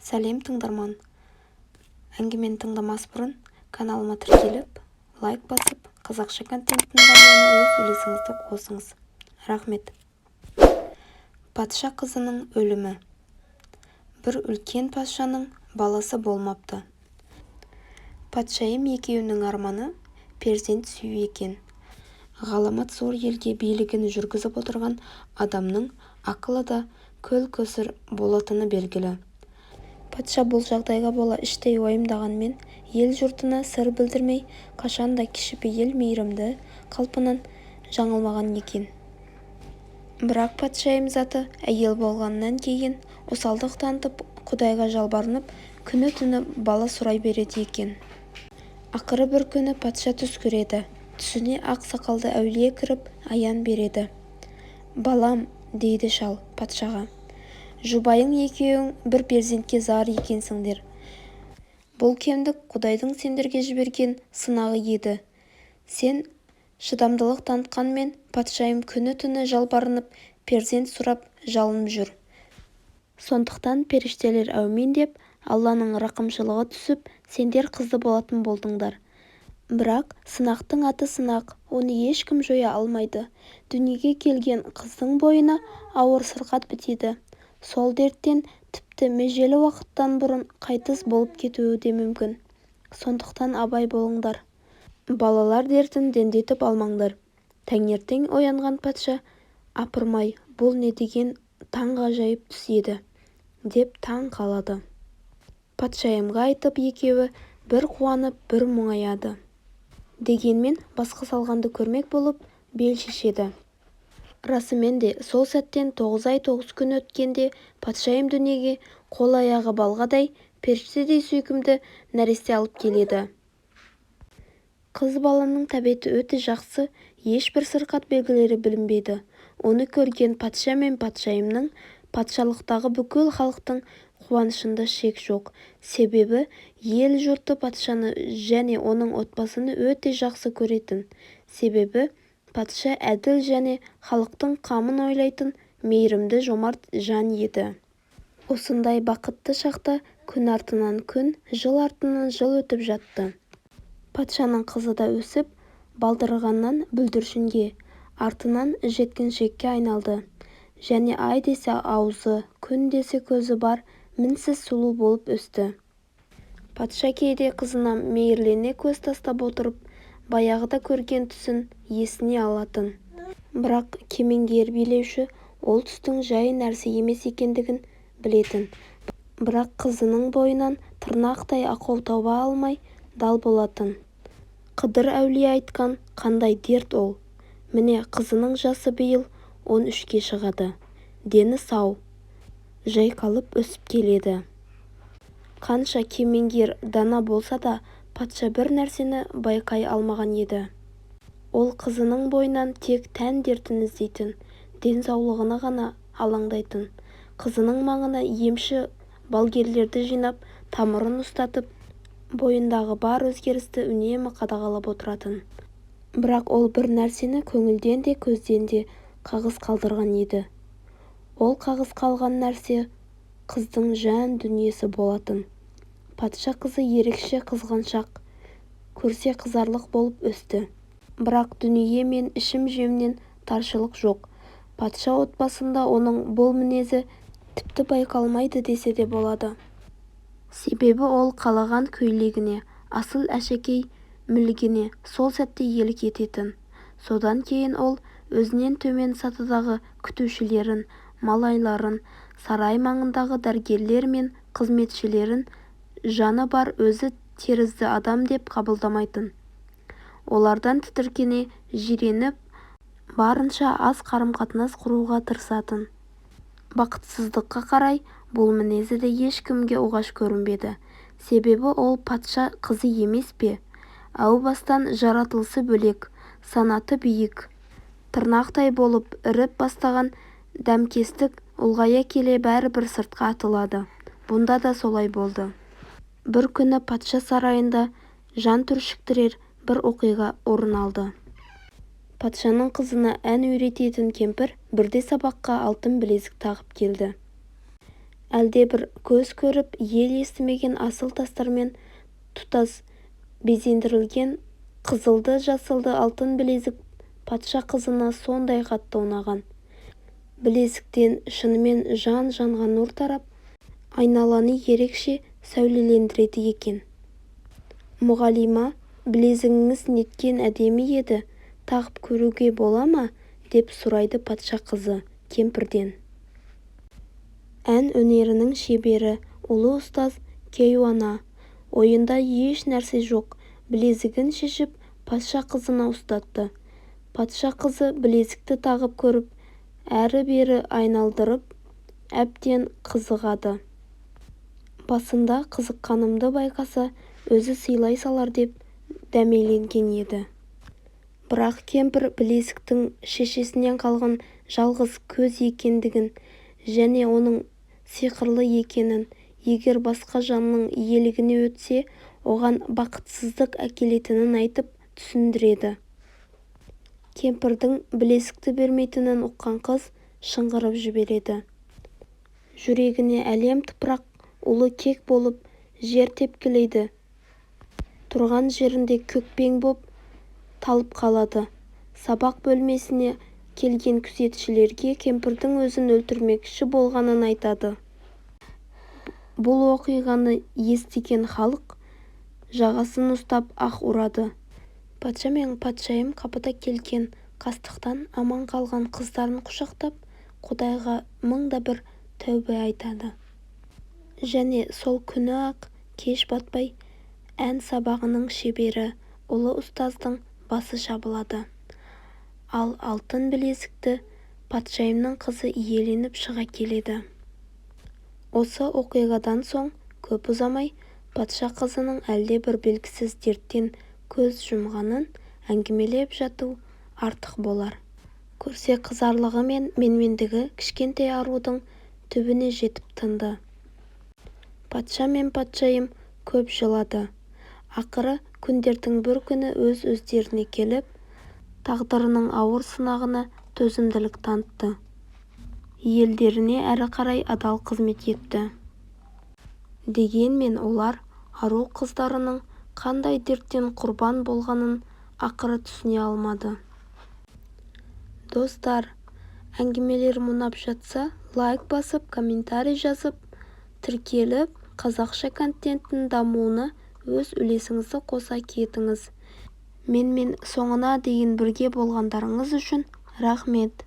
Сәлем тыңдарман. Әңгімені тыңдамас бұрын каналыма тіркеліп, лайк басып, қазақша контенттің дамуына өз үлесіңізді қосыңыз. Рахмет. Патша қызының өлімі. Бір үлкен патшаның баласы болмапты. Патшайым екеуінің арманы перзент сүю екен. Ғаламат зор елге билігін жүргізіп отырған адамның ақылы да көл-көсір болатыны белгілі. Патша бұл жағдайға бола іштей уайымдағанмен, ел жұртына сыр білдірмей, қашанда кішіпейіл мейірімді қалпынан жаңылмаған екен. Бірақ патшайым заты әйел болғаннан кейін осалдық танытып, Құдайға жалбарынып, күні-түні бала сұрай береді екен. Ақыры бір күні патша түс көреді. Түсіне ақ сақалды әулие кіріп, аян береді. «Балам», дейді шал патшаға, «жұбайың екеуің бір перзентке зар екенсіңдер. Бұл кемдік Құдайдың сендерге жіберген сынағы еді. Сен шыдамдылық танытқанмен патшайым күні-түні жалбарынып, перзент сұрап жалынып жүр. Сондықтан періштелер әумин деп, Алланың рақымшылығы түсіп, сендер қызды болатын болдыңдар. Бірақ сынақтың аты сынақ, оны ешкім жоя алмайды. Дүниеге келген қыздың бойына ауыр сырқат бітеді. Сол дерттен тіпті межелі уақыттан бұрын қайтыс болып кетуі де мүмкін. Сондықтан абай болыңдар. Балалар дертін дендетіп алмаңдар». Таңертең оянған патша, «Апырмай, бұл не деген таңғажайып түс еді», деп таң қалады. Патшайымға айтып екеуі бір қуанып, бір мұңаяды. Дегенмен басқа салғанды көрмек болып бел шешеді. Расымен де сол сәттен 9 ай 9 күн өткенде патшайым дүниеге қол-аяғы балғадай, періштедей сүйкімді нәресте алып келеді. Қыз баланың тәбеті өте жақсы, ешбір сырқат белгілері білінбейді. Оны көрген патша мен патшайымның, патшалықтағы бүкіл халықтың қуанышында шек жоқ. Себебі ел жұрты патшаны және оның отбасыны өте жақсы көретін. Себебі патша әділ және халықтың қамын ойлайтын мейірімді жомарт жан еді. Осындай бақытты шақта күн артынан күн, жыл артынан жыл өтіп жатты. Патшаның қызы да өсіп, балдырғаннан бүлдіршінге, артынан жеткіншекке айналды. Және ай десе аузы, күн десе көзі бар, мінсіз сұлу болып өсті. Патша кейде қызына мейірлене көз тастап отырып, баяғыда көрген түсін есіне алатын. Бірақ кемеңгер билеуші ол түстің жай нәрсе емес екендігін білетін. Бірақ қызының бойынан тырнақтай ақау таба алмай дал болатын. Қыдыр әулие айтқан қандай дерт ол. Міне қызының жасы биыл 13-ке шығады. Дені сау, жайқалып өсіп келеді. Қанша кемеңгер дана болса да, патша бір нәрсені байқай алмаған еді. Ол қызының бойынан тек тән дертін іздейтін, денсаулығына ғана алаңдайтын. Қызының маңына емші балгерлерді жинап, тамырын ұстатып, бойындағы бар өзгерісті үнемі қадағалап отыратын. Бірақ ол бір нәрсені көңілден де көзден де қағыс қалдырған еді. Ол қағыс қалған нәрсе қыздың жан дүниесі болатын. Патша қызы ерекше қызғаншақ, көрсе қызарлық болып өсті. Бірақ дүние мен ішім жемнен таршылық жоқ. Патша отбасында оның бұл мінезі тіпті байқалмайды десе де болады. Себебі ол қалаған көйлегіне, асыл әшекей мүлігіне сол сәтте иелік ететін. Содан кейін ол өзінен төмен сатыдағы күтушілерін, малайларын, сарай маңындағы дәрігерлер мен қызметшілерін жаны бар өзі терізді адам деп қабылдамайтын. Олардан тітіркене жиреніп, барынша аз қарым-қатынас құруға тырысатын. Бақытсыздыққа қарай бұл мінезі де ешкімге оғаш көрінбеді. Себебі ол патша қызы емес пе? Әу бастан жаратылысы бөлек, санаты биік. Тырнақтай болып іріп бастаған дәмкестік ұлғая келе бәрібір сыртқа атылады. Бұнда да солай болды. Бір күні патша сарайында жан түршіктірер бір оқиға орын алды. Патшаның қызына ән үйрететін кемпір бірде сабаққа алтын білезік тағып келді. әлдебір көз көріп ел естімеген асыл тастармен тұтас безендірілген қызылды жасылды алтын білезік патша қызына сондай қатты ұнаған. Білезіктен шынымен жан жанға нұр тарап, айналаны ерекше сәулелендіреді екен. «Мұғалима, білезігіңіз неткен әдемі еді, тағып көруге бола ма?» деп сұрайды патша қызы кемпірден. Ән өнерінің шебері ұлы ұстаз Кейуана. Ойында еш нәрсе жоқ, білезігін шешіп патша қызына ұстатты. Патша қызы білезікті тағып көріп, әрі-бері айналдырып, әбден қызығады. Басында қызыққанымды байқаса, өзі сыйлай салар деп дәмеленген еді. Бірақ кемпір білезіктің шешесінен қалған жалғыз көз екендігін және оның сиқырлы екенін, егер басқа жанның иелігіне өтсе, оған бақытсыздық әкелетінін айтып түсіндіреді. Кемпірдің білезікті бермейтінін ұққан қыз шыңғырып жібереді. Жүрегіне әлем тыпырақ, ұлы кек болып жер тепкілейді. Тұрған жерінде көкпең боп талып қалады. Сабақ бөлмесіне келген күзетшілерге кемпірдің өзін өлтірмекші болғанын айтады. Бұл оқиғаны естіген халық жағасын ұстап аһ ұрады. Патша мен патшайым қапыда келген қастықтан аман қалған қыздарын құшақтап, Құдайға мыңда бір тәубе айтады. Және сол күні-ақ кеш батпай ән сабағының шебері ұлы ұстаздың басы шабылады. Ал алтын білезікті патшайымның қызы иеленіп шыға келеді. Осы оқиғадан соң көп ұзамай патша қызының әлде бір белгісіз дерттен көз жұмғанын әңгімелеп жату артық болар. Көрсе қызарлығы мен менмендігі кішкентай арудың түбіне жетіп тынды. Патша мен патшайым көп жылады. Ақыры күндердің бір күні өз-өздеріне келіп, тағдырының ауыр сынағына төзімділік танытты. Елдеріне әрі қарай адал қызмет етті. Дегенмен олар ару қыздарының қандай дерттен құрбан болғанын ақыры түсіне алмады. Достар, әңгімелерім ұнап жатса, лайк басып, комментарий жазып, тіркеліп, қазақша контенттің дамуына өз үлесіңізді қоса кетіңіз. Менімен соңына дейін бірге болғандарыңыз үшін рахмет.